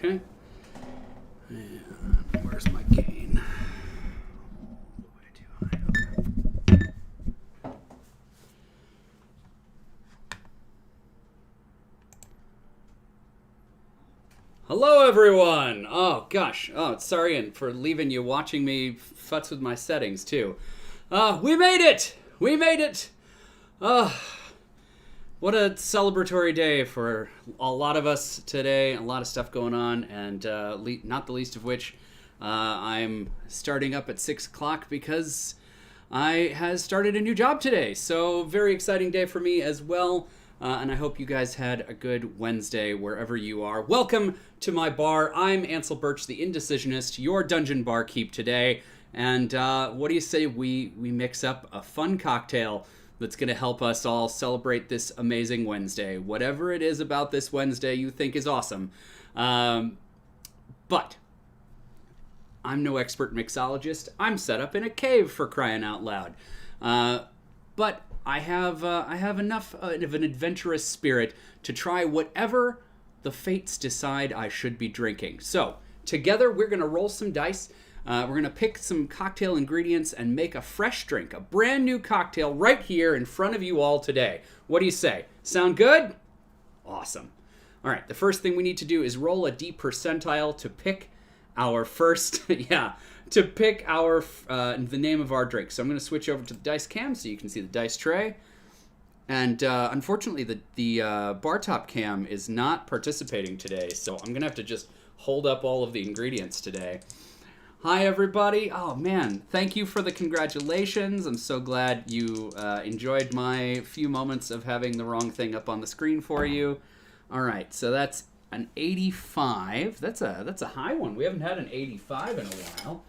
Okay. And where's my gain? Way too high. Okay. Hello, everyone. Oh gosh. Oh, sorry for leaving you watching me futz with my settings too. We made it. We made it. What a celebratory day for a lot of us today. A lot of stuff going on, and not the least of which, I'm starting up at 6 o'clock because I has started a new job today. So very exciting day for me as well. And I hope you guys had a good Wednesday wherever you are. Welcome to my bar. I'm Ansel Birch, the Indecisionist, your dungeon barkeep today. And what do you say we mix up a fun cocktail that's going to help us all celebrate this amazing Wednesday. Whatever it is about this Wednesday you think is awesome. But I'm no expert mixologist. I'm set up in a cave, for crying out loud. But I have enough of an adventurous spirit to try whatever the fates decide I should be drinking. So together we're going to roll some dice. We're going to pick some cocktail ingredients and make a fresh drink, a brand new cocktail right here in front of you all today. What do you say? Sound good? Awesome. All right, the first thing we need to do is roll a D percentile to pick our first, to pick our the name of our drink. So I'm going to switch over to the dice cam so you can see the dice tray. And unfortunately, the bar top cam is not participating today, so I'm going to have to just hold up all of the ingredients today. Hi, everybody. Oh, man. Thank you for the congratulations. I'm so glad you enjoyed my few moments of having the wrong thing up on the screen for you. All right, so that's an 85. That's a high one. We haven't had an 85 in a while.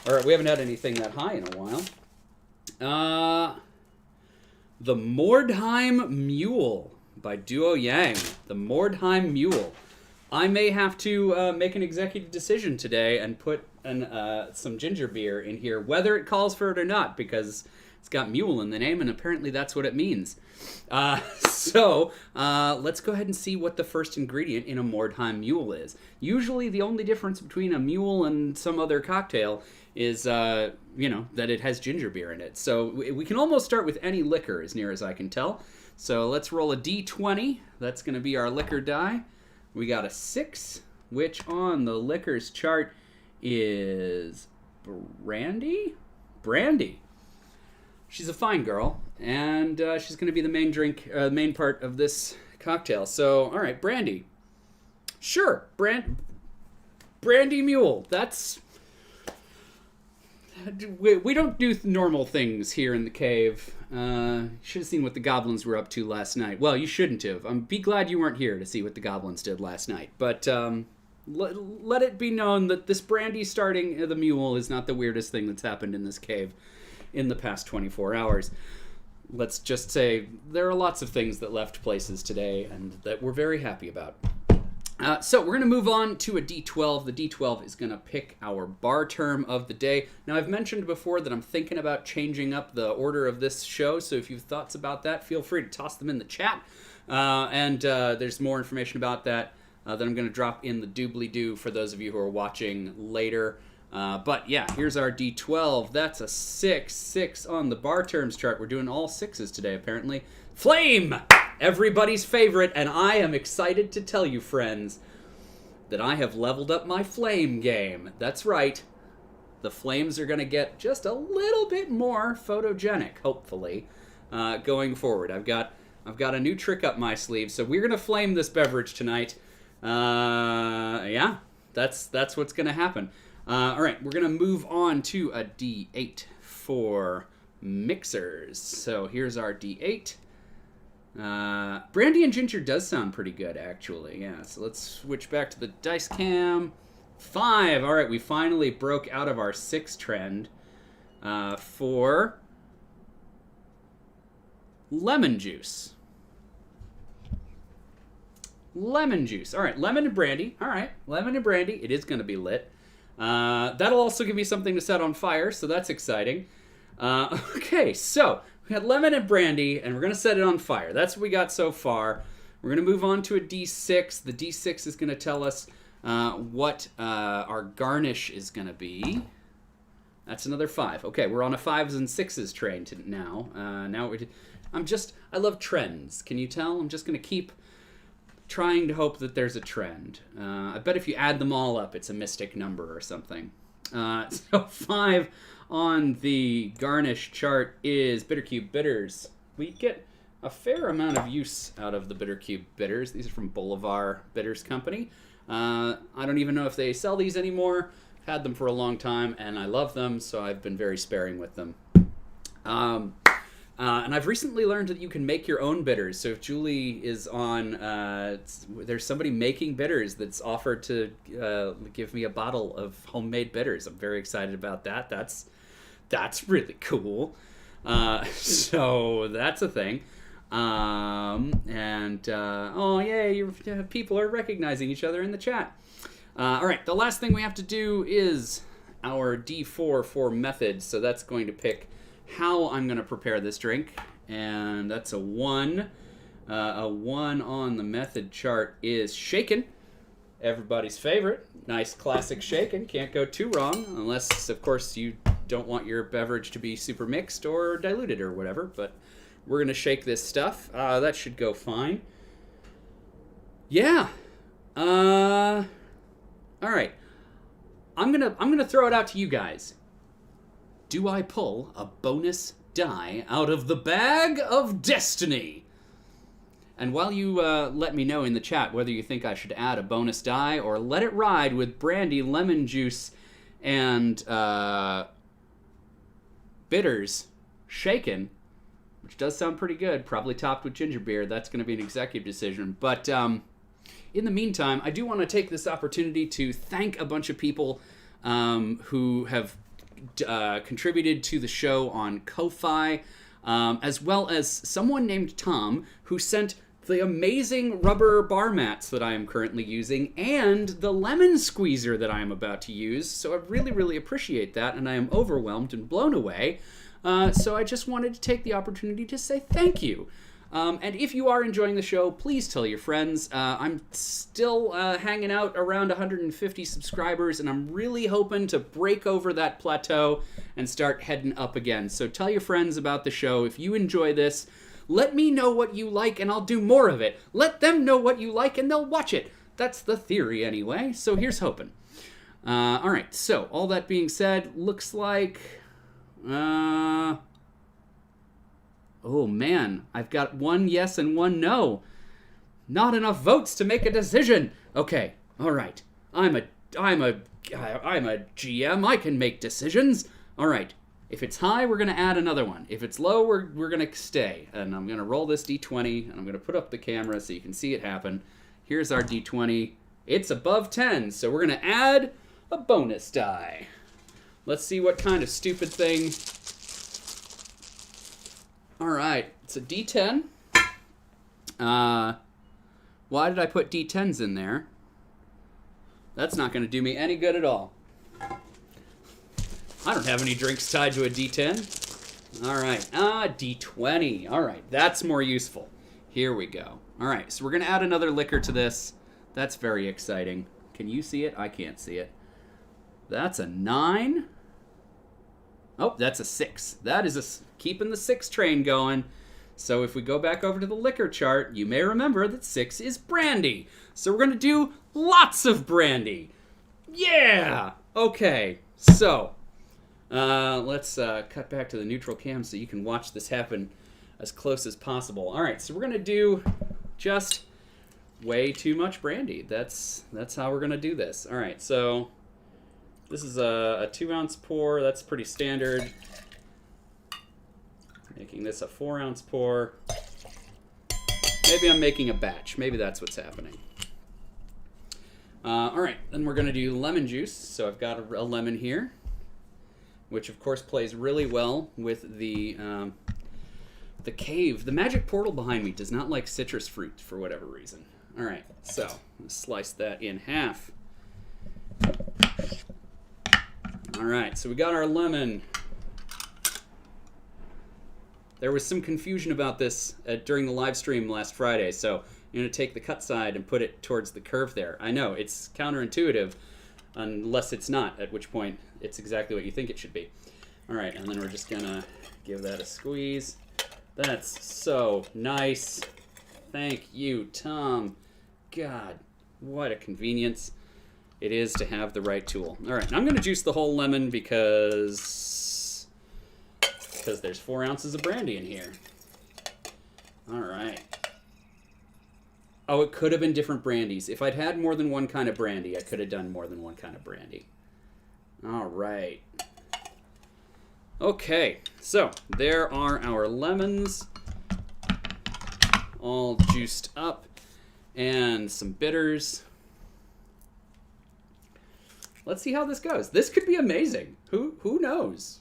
Or we haven't had anything that high in a while. The Mordheim Mule by Duo Yang. The Mordheim Mule. I may have to make an executive decision today and put some ginger beer in here, whether it calls for it or not, because it's got mule in the name, and apparently that's what it means. So let's go ahead and see what the first ingredient in a Mordheim Mule is. Usually the only difference between a mule and some other cocktail is, that it has ginger beer in it. So we can almost start with any liquor, as near as I can tell. So let's roll a D20. That's going to be our liquor die. We got a 6, which on the liquors chart is Brandy? Brandy. She's a fine girl, and she's going to be the main part of this cocktail. So, all right, Brandy. Sure, Brandy Mule. That's... We don't do normal things here in the cave. You should have seen what the goblins were up to last night. Well, you shouldn't have. Be glad you weren't here to see what the goblins did last night. But let it be known that this brandy starting the mule is not the weirdest thing that's happened in this cave in the past 24 hours. Let's just say there are lots of things that left places today and that we're very happy about. So we're going to move on to a D12. The D12 is going to pick our bar term of the day. Now, I've mentioned before that I'm thinking about changing up the order of this show, so if you have thoughts about that, feel free to toss them in the chat. And there's more information about that that I'm going to drop in the doobly-doo for those of you who are watching later. But yeah, here's our D12. That's a 6 on the bar terms chart. We're doing all 6s today, apparently. Flame! Everybody's favorite, and I am excited to tell you, friends, that I have leveled up my flame game. That's right. The flames are going to get just a little bit more photogenic, hopefully, going forward. I've got a new trick up my sleeve, so we're going to flame this beverage tonight. Yeah, that's what's going to happen. All right, we're going to move on to a D8 for mixers. So here's our D8. Brandy and ginger does sound pretty good, actually. Yeah, so let's switch back to the dice cam. 5. All right, we finally broke out of our 6 trend for lemon juice. Lemon juice. All right, lemon and brandy. All right, lemon and brandy. It is going to be lit. That'll also give me something to set on fire, so that's exciting. Okay, so we had lemon and brandy, and we're going to set it on fire. That's what we got so far. We're going to move on to a D6. The D6 is going to tell us what our garnish is going to be. That's another 5. Okay, we're on a 5s and 6s train now. I love trends. Can you tell? I'm just going to keep trying to hope that there's a trend. I bet if you add them all up, it's a mystic number or something. So 5 on the garnish chart is Bittercube bitters. We get a fair amount of use out of the Bittercube bitters. These are from Bolivar Bitters Company. I don't even know if they sell these anymore. Had them for a long time, and I love them, so I've been very sparing with them. And I've recently learned that you can make your own bitters. So if Julie is on, there's somebody making bitters that's offered to give me a bottle of homemade bitters. I'm very excited about that. That's really cool. So that's a thing. Oh yay! People are recognizing each other in the chat. All right, the last thing we have to do is our D4 for method. So that's going to pick how I'm going to prepare this drink, and that's a 1. A 1 on the method chart is shaken. Everybody's favorite. Nice classic shaken. Can't go too wrong, unless, of course, you don't want your beverage to be super mixed or diluted or whatever, but we're going to shake this stuff. That should go fine. Yeah. All right, I'm gonna throw it out to you guys. Do I pull a bonus die out of the bag of destiny? And while you let me know in the chat whether you think I should add a bonus die or let it ride with brandy, lemon juice, and bitters shaken, which does sound pretty good, probably topped with ginger beer. That's going to be an executive decision, but in the meantime, I do want to take this opportunity to thank a bunch of people who have contributed to the show on Ko-Fi, as well as someone named Tom who sent the amazing rubber bar mats that I am currently using and the lemon squeezer that I am about to use. So I really, really appreciate that, and I am overwhelmed and blown away. So I just wanted to take the opportunity to say thank you. And if you are enjoying the show, please tell your friends. I'm still hanging out around 150 subscribers, and I'm really hoping to break over that plateau and start heading up again. So tell your friends about the show. If you enjoy this, let me know what you like, and I'll do more of it. Let them know what you like, and they'll watch it. That's the theory, anyway. So here's hoping. All right, so all that being said, looks like... Oh man, I've got 1 yes and 1 no. Not enough votes to make a decision. Okay, all right. I'm a GM. I can make decisions. All right. If it's high, we're gonna add another one. If it's low, we're gonna stay. And I'm gonna roll this D20, and I'm gonna put up the camera so you can see it happen. Here's our D20. It's above 10, so we're gonna add a bonus die. Let's see what kind of stupid thing. All right, it's a D10. Why did I put D10s in there? That's not going to do me any good at all. I don't have any drinks tied to a D10. All right, D20. All right, that's more useful. Here we go. All right, so we're going to add another liquor to this. That's very exciting. Can you see it? I can't see it. That's a 9. Oh, that's a 6. That is keeping the 6 train going. So if we go back over to the liquor chart, you may remember that 6 is brandy. So we're going to do lots of brandy. Yeah! Okay, so let's cut back to the neutral cam so you can watch this happen as close as possible. All right, so we're going to do just way too much brandy. That's how we're going to do this. All right, so... This is a 2-ounce pour. That's pretty standard. Making this a 4-ounce pour. Maybe I'm making a batch. Maybe that's what's happening. All right, then we're going to do lemon juice. So I've got a lemon here, which of course plays really well with the cave. The magic portal behind me does not like citrus fruit for whatever reason. All right, so let's slice that in half. All right, so we got our lemon. There was some confusion about this during the live stream last Friday, so You're going to take the cut side and put it towards the curve there. I know, it's counterintuitive, unless it's not, at which point it's exactly what you think it should be. All right, and then we're just going to give that a squeeze. That's so nice. Thank you, Tom. God, what a convenience it is to have the right tool. All right, and I'm going to juice the whole lemon because there's 4 ounces of brandy in here. All right. Oh, it could have been different brandies. If I'd had more than one kind of brandy, I could have done more than one kind of brandy. All right. Okay, so there are our lemons all juiced up and some bitters. Let's see how this goes. This could be amazing. Who knows?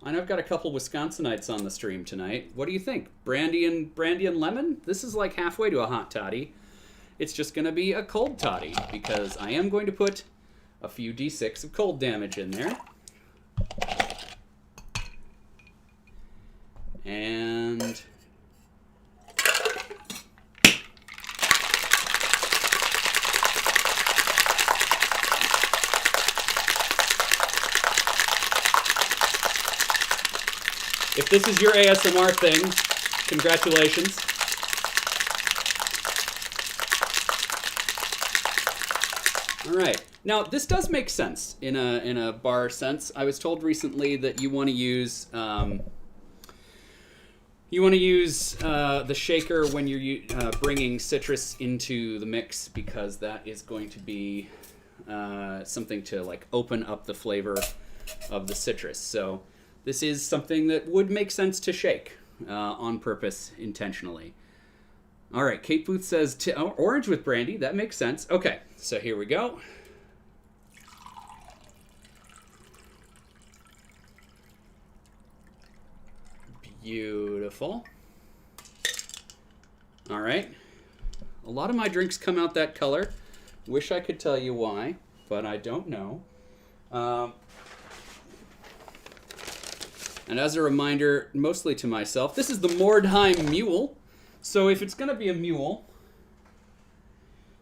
I know I've got a couple Wisconsinites on the stream tonight. What do you think? Brandy and lemon? This is like halfway to a hot toddy. It's just going to be a cold toddy because I am going to put a few d6 of cold damage in there. And if this is your ASMR thing, congratulations. All right. Now, this does make sense in a bar sense. I was told recently that you want to use the shaker when you're bringing citrus into the mix because that is going to be something to like open up the flavor of the citrus. So this is something that would make sense to shake on purpose intentionally. All right, Kate Booth says orange with brandy. That makes sense. Okay, so here we go. Beautiful. All right. A lot of my drinks come out that color. Wish I could tell you why, but I don't know. And as a reminder, mostly to myself, this is the Mordheim Mule. So if it's going to be a mule,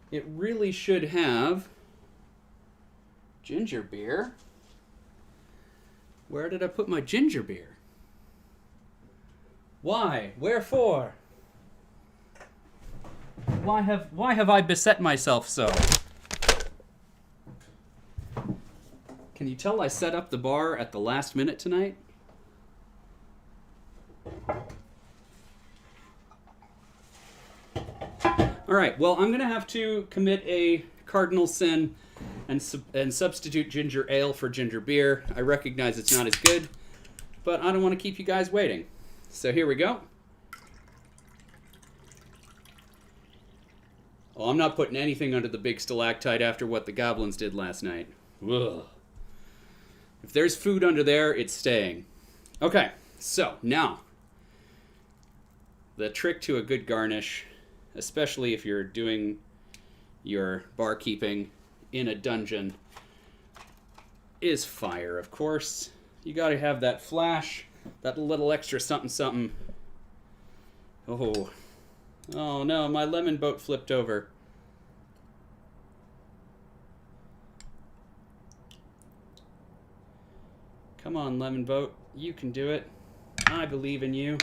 it really should have ginger beer. Where did I put my ginger beer? Why? Wherefore? Why have I beset myself so? Can you tell I set up the bar at the last minute tonight? All right, well, I'm going to have to commit a cardinal sin and substitute ginger ale for ginger beer. I recognize it's not as good, but I don't want to keep you guys waiting. So here we go. Oh, I'm not putting anything under the big stalactite after what the goblins did last night. Ugh. If there's food under there, it's staying. Okay, so now, the trick to a good garnish, especially if you're doing your barkeeping in a dungeon, is fire, of course. You gotta have that flash, that little extra something something. Oh no, my lemon boat flipped over. Come on, lemon boat, you can do it. I believe in you.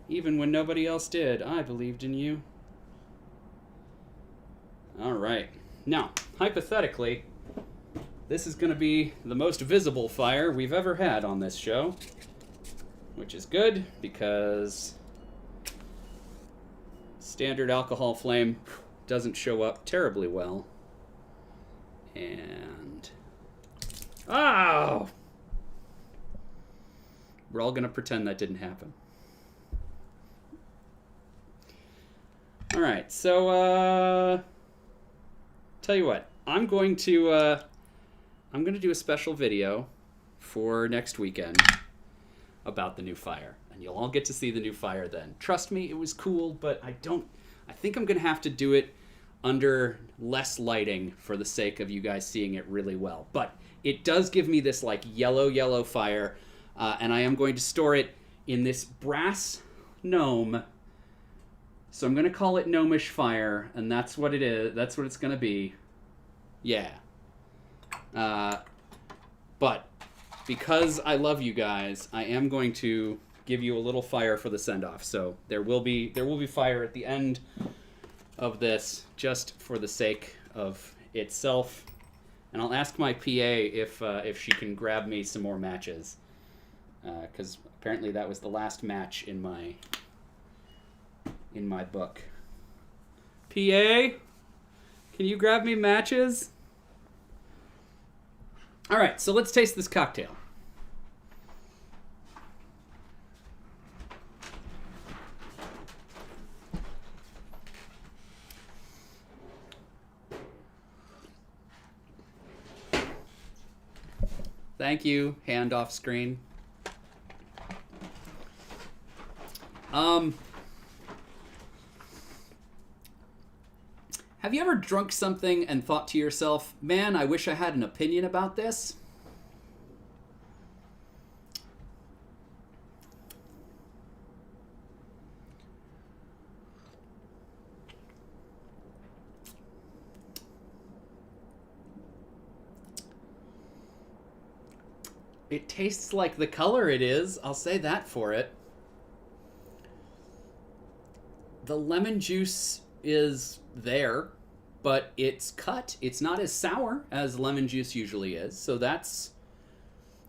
Even when nobody else did, I believed in you. All right. Now, hypothetically, this is going to be the most visible fire we've ever had on this show, which is good because standard alcohol flame doesn't show up terribly well. And oh! We're all going to pretend that didn't happen. All right, so tell you what, I'm going to do a special video for next weekend about the new fire, and you'll all get to see the new fire then. Trust me, it was cool, but I think I'm going to have to do it under less lighting for the sake of you guys seeing it really well. But it does give me this like yellow fire, and I am going to store it in this brass gnome So I'm going to call it Gnomish Fire, and that's what it is. That's what it's going to be. Yeah. But because I love you guys, I am going to give you a little fire for the send-off. So there will be fire at the end of this, just for the sake of itself. And I'll ask my PA if she can grab me some more matches, because apparently that was the last match in my book. PA, can you grab me matches? All right, so let's taste this cocktail. Thank you, hand off screen. Have you ever drunk something and thought to yourself, man, I wish I had an opinion about this? It tastes like the color it is, I'll say that for it. The lemon juice is there, but it's cut. It's not as sour as lemon juice usually is, so that's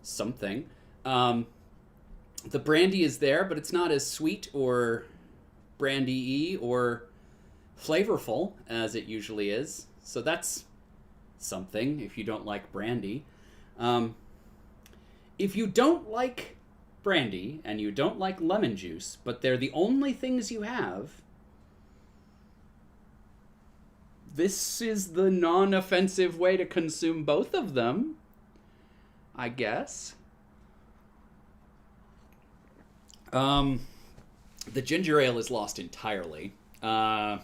something. The brandy is there, but it's not as sweet or brandy-y or flavorful as it usually is, so that's something if you don't like brandy. If you don't like brandy and you don't like lemon juice, but they're the only things you have, this is the non-offensive way to consume both of them, I guess. The ginger ale is lost entirely. Mordheim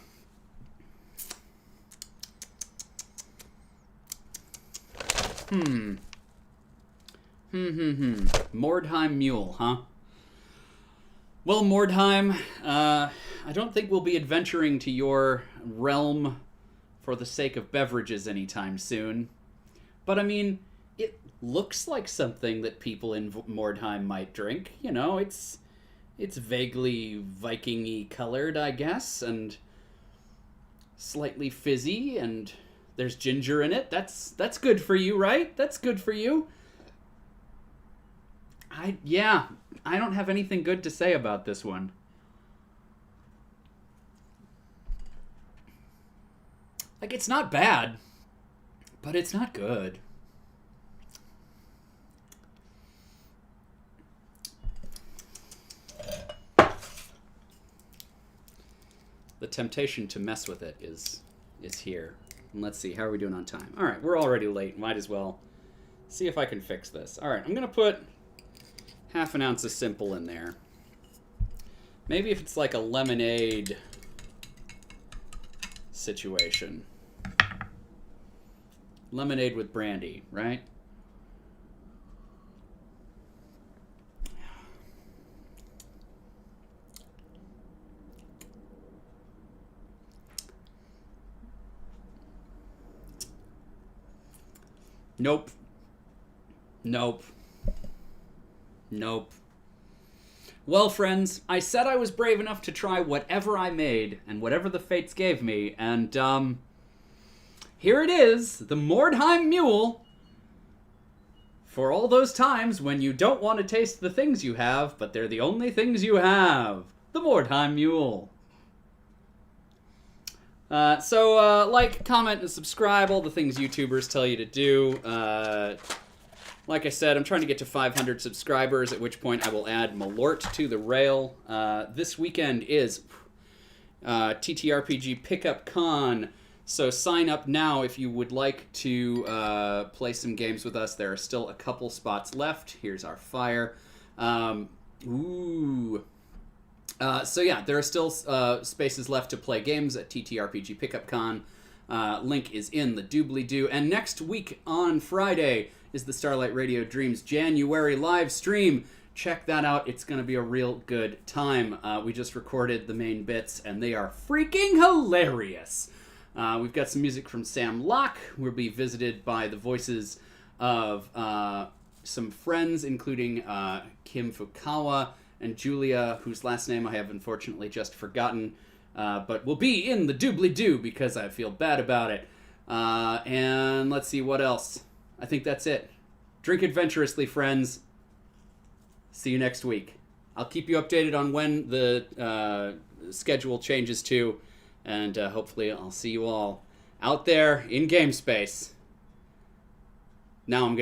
Mule, huh? Well, Mordheim, I don't think we'll be adventuring to your realm for the sake of beverages anytime soon. But, I mean, it looks like something that people in Mordheim might drink. You know, it's vaguely Viking-y colored, I guess, and slightly fizzy, and there's ginger in it. That's good for you, right? That's good for you. I don't have anything good to say about this one. Like, it's not bad, but it's not good. The temptation to mess with it is here. And let's see, how are we doing on time? All right, we're already late. Might as well see if I can fix this. All right, I'm going to put half an ounce of simple in there. Maybe if it's like a lemonade situation. Lemonade with brandy, right? Nope. Nope. Nope. Well, friends, I said I was brave enough to try whatever I made and whatever the fates gave me, and, here it is, the Mordheim Mule. For all those times when you don't want to taste the things you have, but they're the only things you have. The Mordheim Mule. So, like, comment, and subscribe, all the things YouTubers tell you to do. Like I said, I'm trying to get to 500 subscribers, at which point I will add Malort to the rail. This weekend is TTRPG Pickup Con, so sign up now if you would like to play some games with us. There are still a couple spots left. Here's our fire. So yeah, there are still spaces left to play games at TTRPG Pickup Con. Link is in the doobly-doo. And next week on Friday is the Starlight Radio Dreams January live stream. check that out. It's going to be a real good time. We just recorded the main bits, and they are freaking hilarious. We've got some music from Sam Locke. We'll be visited by the voices of some friends, including Kim Fukawa and Julia, whose last name I have unfortunately just forgotten, but will be in the doobly-doo because I feel bad about it. And let's see what else. I think that's it. Drink adventurously, friends. See you next week. I'll keep you updated on when the schedule changes to, and hopefully I'll see you all out there in game space. Now I'm